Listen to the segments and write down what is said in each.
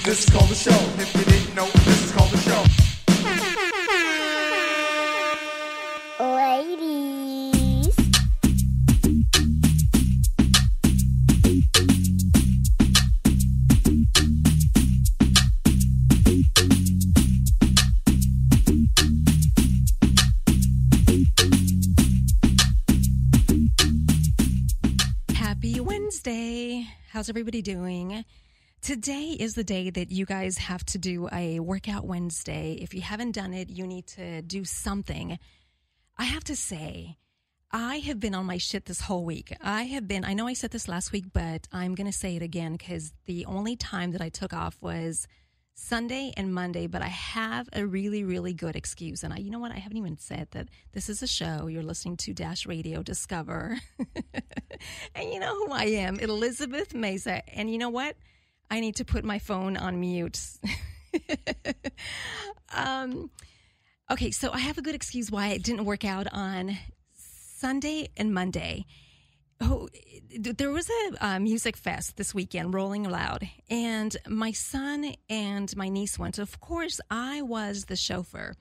This is called the show. If you didn't know, this is called the show. Ladies. Happy Wednesday. How's everybody doing? Today is the day that you guys have to do a workout Wednesday. If you haven't done it, you need to do something. I have to say, I have been on my shit this whole week. I know I said this last week, but I'm going to say it again because the only time that I took off was Sunday and Monday, but I have a really, really good excuse. And you know what? I haven't even said that this is a show. You're listening to Dash Radio Discover. And you know who I am, Elizabeth Mesa. And you know what? I need to put my phone on mute. Okay, so I have a good excuse why it didn't work out on Sunday and Monday. Oh, there was a music fest this weekend, Rolling Loud, and my son and my niece went. Of course, I was the chauffeur.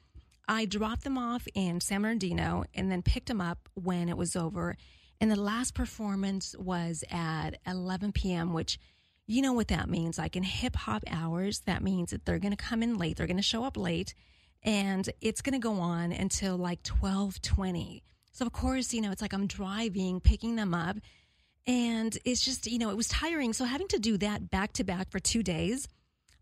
I dropped them off in San Bernardino and then picked them up when it was over. And the last performance was at 11 p.m., which you know what that means. Like in hip-hop hours, that means that they're going to come in late. They're going to show up late, and it's going to go on until like 12:20. So, of course, it's like I'm driving, picking them up, and it's just, it was tiring. So having to do that back-to-back for 2 days,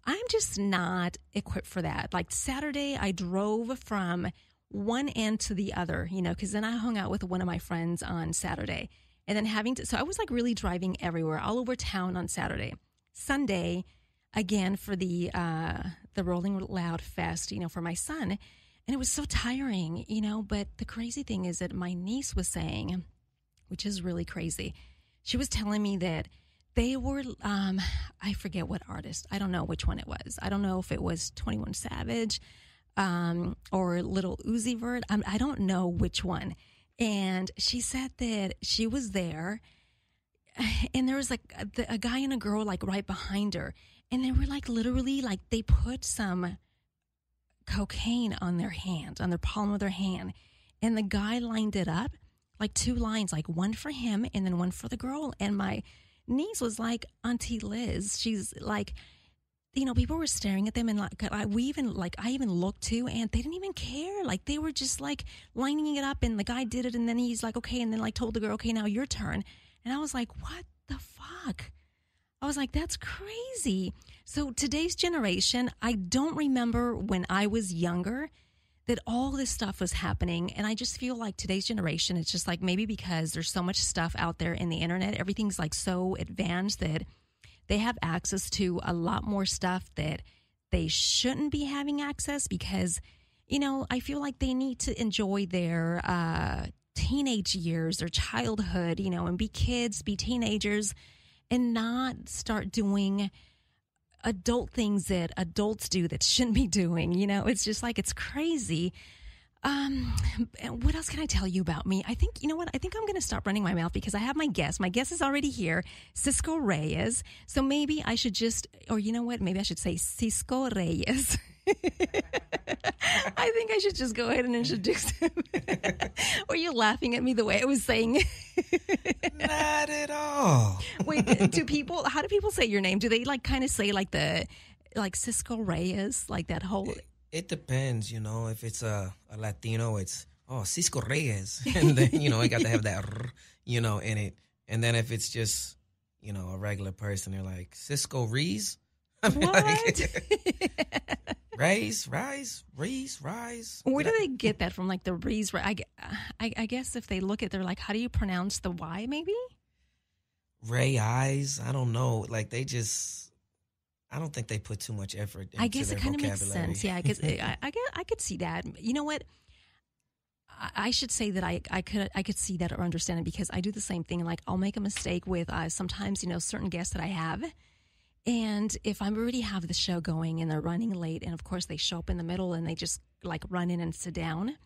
I'm just not equipped for that. Like Saturday, I drove from one end to the other, because then I hung out with one of my friends on Saturday. And then so I was like really driving everywhere, all over town on Saturday. Sunday, again, for the Rolling Loud Fest, for my son. And it was so tiring, but the crazy thing is that my niece was saying, which is really crazy, she was telling me that they were, I forget what artist. I don't know which one it was. I don't know if it was 21 Savage or Little Uzi Vert. I don't know which one. And she said that she was there and there was like a guy and a girl like right behind her. And they were like literally like they put some cocaine on their hand, on their palm of their hand. And the guy lined it up like two lines, like one for him and then one for the girl. And my niece was like, Auntie Liz, she's like, people were staring at them and I even looked too and they didn't even care. Like they were just like lining it up and the guy did it and then he's like, okay. And then like told the girl, okay, now your turn. And I was like, what the fuck? I was like, that's crazy. So today's generation, I don't remember when I was younger that all this stuff was happening. And I just feel like today's generation, it's just like maybe because there's so much stuff out there in the internet, everything's like so advanced that they have access to a lot more stuff that they shouldn't be having access because, I feel like they need to enjoy their teenage years, their childhood, and be kids, be teenagers, and not start doing adult things that adults do that shouldn't be doing. It's just like, it's crazy. What else can I tell you about me? I think, I think I'm going to stop running my mouth because I have my guest. My guest is already here, Cisco Reyes. So maybe I should maybe I should say Cisco Reyes. I think I should just go ahead and introduce him. Were you laughing at me the way I was saying? Not at all. Wait, how do people say your name? Do they like kind of say like Cisco Reyes, like that whole... It depends, if it's a Latino, it's, Cisco Reyes. And then, I got to have that, in it. And then if it's just, a regular person, they're like, Cisco Reyes? What? Rise. Where do they get that from? Like the Reyes? I guess if they look at, they're like, how do you pronounce the Y maybe? Ray eyes. I don't know. Like I don't think they put too much effort into I guess their it kind of makes vocabulary. sense. Yeah, I guess I could see that. You know what? I should say that I could see that or understand it because I do the same thing. Like I'll make a mistake with sometimes certain guests that I have, and if I already have the show going and they're running late, and of course they show up in the middle and they just like run in and sit down,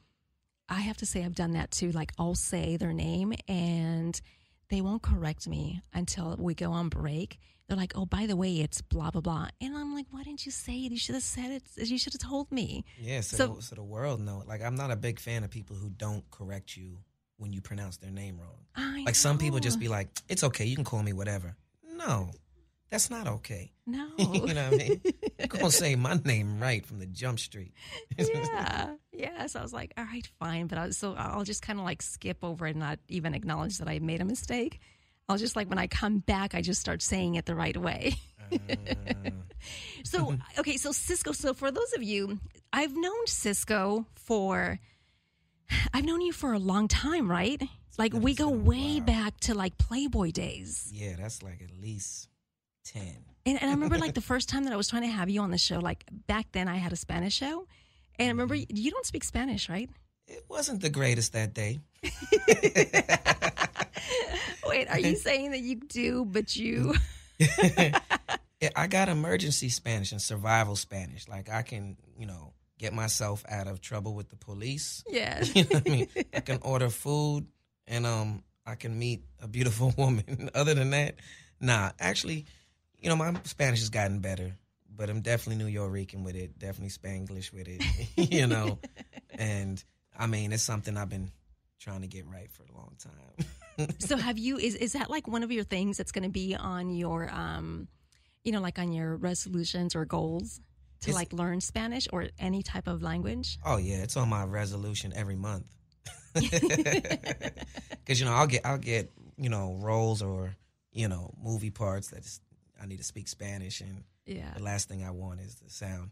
I have to say I've done that too. Like I'll say their name and they won't correct me until we go on break. They're like, oh, by the way, it's blah, blah, blah. And I'm like, why didn't you say it? You should have said it. You should have told me. Yeah, so the world knows. Like, I'm not a big fan of people who don't correct you when you pronounce their name wrong. Like, some people just be like, it's okay, you can call me whatever. No, that's not okay. No. You know what I mean? You're going to say my name right from the jump street. Yeah. So I was like, all right, fine. But I'll just kind of like skip over and not even acknowledge that I made a mistake. I'll just like when I come back, I just start saying it the right way. So Cisco. So for those of you, I've known Cisco I've known you for a long time, right? Like we go way back to like Playboy days. Yeah, that's like at least 10. And I remember like the first time that I was trying to have you on the show, like back then I had a Spanish show. And I remember you don't speak Spanish, right? It wasn't the greatest that day. Wait, are you saying that you do, but you... Yeah, I got emergency Spanish and survival Spanish. Like I can, get myself out of trouble with the police. Yeah. You know what I mean? I can order food and I can meet a beautiful woman. Other than that, nah. Actually, my Spanish has gotten better, but I'm definitely New Yorican with it, definitely Spanglish with it, And I mean, it's something I've been trying to get right for a long time. So have you, is that like one of your things that's going to be on your, like on your resolutions or goals to like learn Spanish or any type of language? Oh yeah, it's on my resolution every month. Because I'll get roles or movie parts that I need to speak Spanish, and the last thing I want is to sound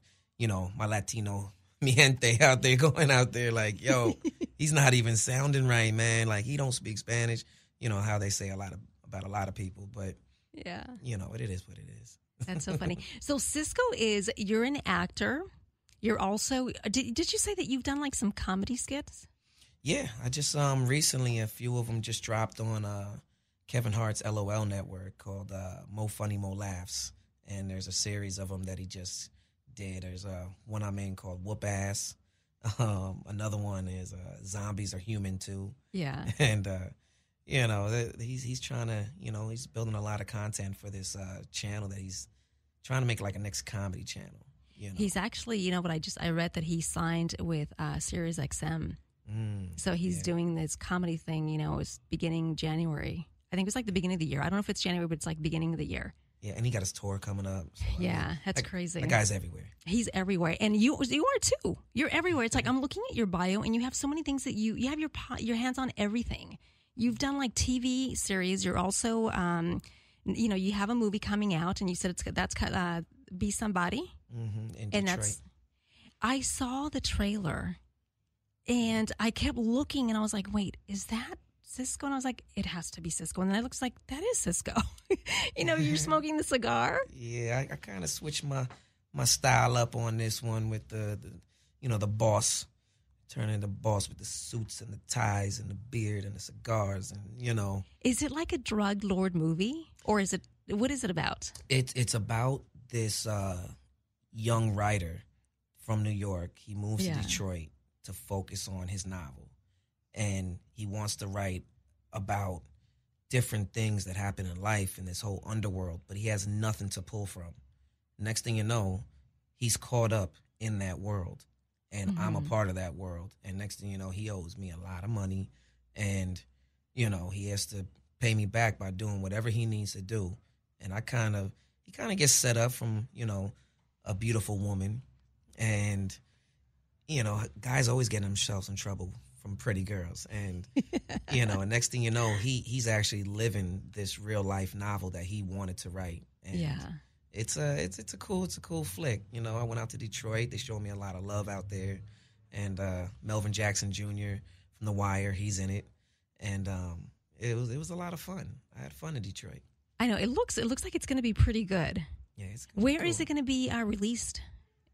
my Latino mi gente out there going out there like, yo, he's not even sounding right, man. Like he don't speak Spanish. How they say about a lot of people, but it is what it is. That's so funny. So Cisco you're an actor. You're also, did you say that you've done like some comedy skits? Yeah, I just recently a few of them just dropped on Kevin Hart's LOL network called Mo Funny Mo Laughs, and there's a series of them that he just did. There's one I'm in called Whoop Ass. Another one is Zombies Are Human Too. Yeah, and he's trying to he's building a lot of content for this channel that he's trying to make like a next comedy channel. He's actually I read that he signed with Sirius XM. So he's doing this comedy thing, it's beginning January. I think it was like the beginning of the year. I don't know if it's January, but it's like beginning of the year. Yeah, and he got his tour coming up. So, that's crazy. That guy's everywhere. He's everywhere. And you are too. You're everywhere. It's like I'm looking at your bio and you have so many things that you have your hands on everything. You've done like TV series. You're also, you have a movie coming out and you said that's Be Somebody. Mm-hmm. In Detroit. I saw the trailer. And I kept looking, and I was like, wait, is that Cisco? And I was like, it has to be Cisco. And then it looks like that is Cisco. You're smoking the cigar. Yeah, I kind of switched my style up on this one with the boss, turning the boss with the suits and the ties and the beard and the cigars and, Is it like a drug lord movie? Or what is it about? It's about this young writer from New York. He moves to Detroit to focus on his novel. And he wants to write about different things that happen in life in this whole underworld, but he has nothing to pull from. Next thing you know, he's caught up in that world. And I'm a part of that world. And next thing you know, he owes me a lot of money. And, he has to pay me back by doing whatever he needs to do. And he kind of gets set up from, a beautiful woman. And guys always get themselves in trouble from pretty girls. And, and next thing you know, he's actually living this real life novel that he wanted to write. And it's a cool flick. I went out to Detroit. They showed me a lot of love out there. And Melvin Jackson Jr. from The Wire, he's in it. And it was a lot of fun. I had fun in Detroit. I know. It looks like it's going to be pretty good. Yeah, it's Where cool. is it going to be released?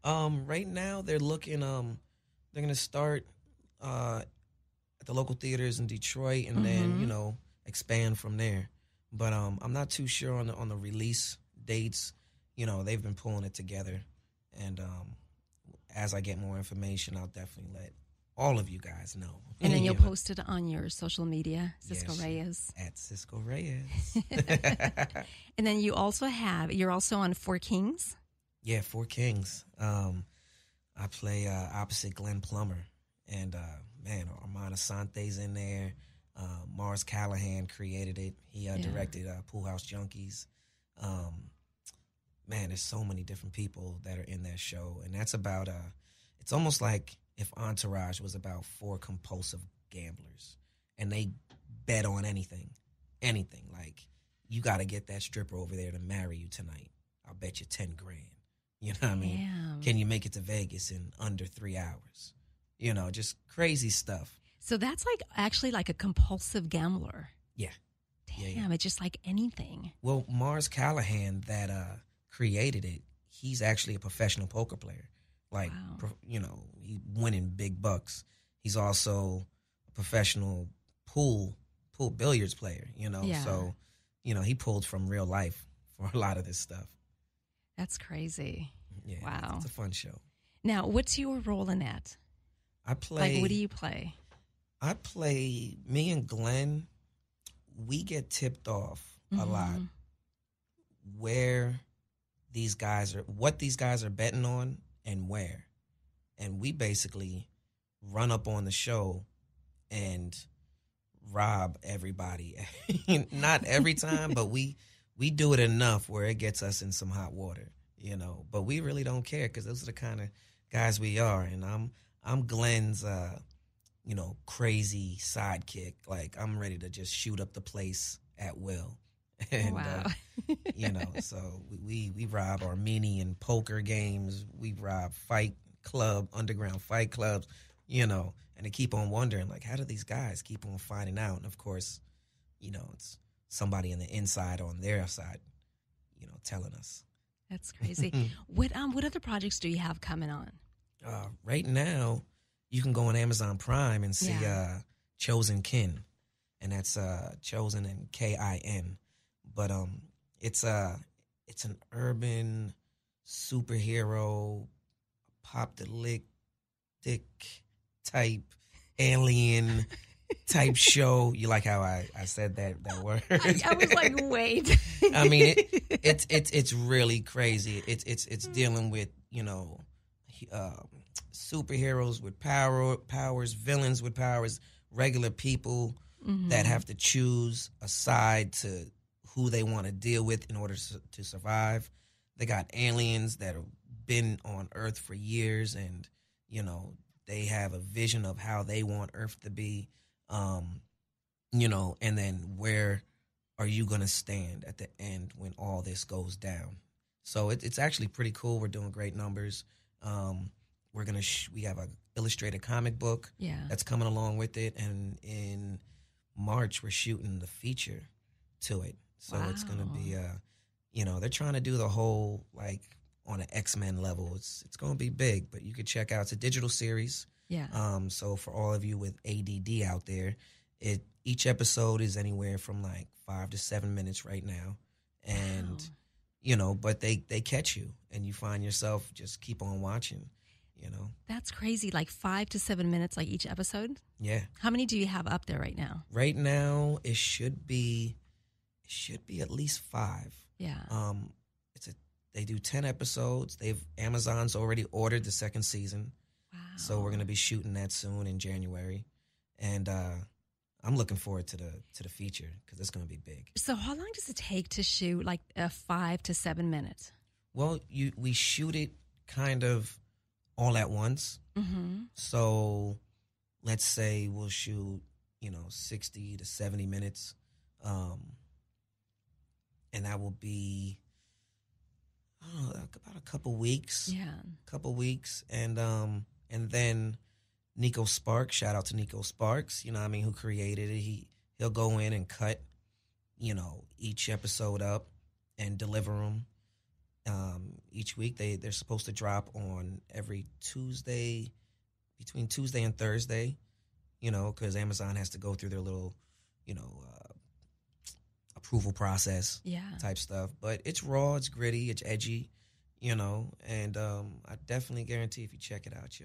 Right now they're looking. They're gonna start at the local theaters in Detroit, and then expand from there. But I'm not too sure on the release dates. They've been pulling it together, and as I get more information, I'll definitely let all of you guys know. And then you'll You know? post it on your social media, Cisco Yes, Reyes. at Cisco Reyes. And then you're also on Four Kings. Yeah, Four Kings. I play opposite Glenn Plummer, and man, Armand Asante's in there. Mars Callahan created it. He directed Pool House Junkies. Man, there's so many different people that are in that show, and that's about it's almost like if Entourage was about four compulsive gamblers, and they bet on anything. Like, you got to get that stripper over there to marry you tonight. I'll bet you 10 grand. You know what I mean? Damn. Can you make it to Vegas in under 3 hours? You know, just crazy stuff. So that's actually like a compulsive gambler. Yeah. Damn, it's just like anything. Well, Mars Callahan that created it, he's actually a professional poker player. Like, Wow. he's winning big bucks. He's also a professional pool billiards player, Yeah. So, he pulled from real life for a lot of this stuff. That's crazy. Yeah. Wow. It's a fun show. Now, what's your role in that? I play. Like, what do you play? I play, me and Glenn, we get tipped off a lot what these guys are betting on and where. And we basically run up on the show and rob everybody. Not every time, but we do it enough where it gets us in some hot water, But we really don't care because those are the kind of guys we are. And I'm Glenn's crazy sidekick. Like, I'm ready to just shoot up the place at will. And, Wow. So we rob Armenian poker games. We rob underground fight clubs, and they keep on wondering, like, how do these guys keep on finding out? And of course, it's somebody on the inside on their side, telling us. That's crazy. What other projects do you have coming on? Right now, you can go on Amazon Prime and see Chosen Kin, and that's Chosen and Kin. But it's an urban superhero, apocalyptic type alien type show. You like how I said that word? I was like, wait. I mean, it's really crazy. It's dealing with superheroes with powers, villains with powers, regular people that have to choose a side to who they want to deal with in order to survive. They got aliens that have been on Earth for years, and they have a vision of how they want Earth to be. And then where are you going to stand at the end when all this goes down? So it's actually pretty cool. We're doing great numbers. We have an illustrated comic book that's coming along with it, and in March we're shooting the feature to it. So it's going to be they're trying to do the whole, like, on an X-Men level. It's going to be big, but you could check out. It's a digital series. Yeah. So for all of you with ADD out there, each episode is anywhere from like 5 to 7 minutes right now, and but they catch you, and you find yourself just keep on watching. That's crazy. Like 5 to 7 minutes, like each episode. Yeah. How many do you have up there right now? Right now, it should be at least 5. Yeah. They do 10 episodes. Amazon's already ordered the second season. Wow. So we're gonna be shooting that soon in January, and I'm looking forward to the feature because it's gonna be big. So how long does it take to shoot like a 5 to 7 minutes? Well, we shoot it kind of all at once. Mm-hmm. So let's say we'll shoot 60 to 70 minutes, and that will be about a couple weeks. Yeah. And then Nico Sparks, shout out to Nico Sparks, who created it. He'll go in and cut, each episode up and deliver them each week. They're supposed to drop on every Tuesday, between Tuesday and Thursday, because Amazon has to go through their little, approval process type stuff. But it's raw, it's gritty, it's edgy, and I definitely guarantee if you check it out,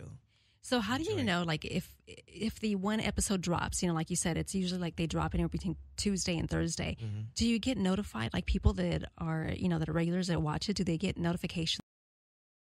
So how do you know, like, if the one episode drops, you know, like you said, it's usually like they drop anywhere between Tuesday and Thursday. Do you get notified, like people that are, you know, that are regulars that watch it, do they get notifications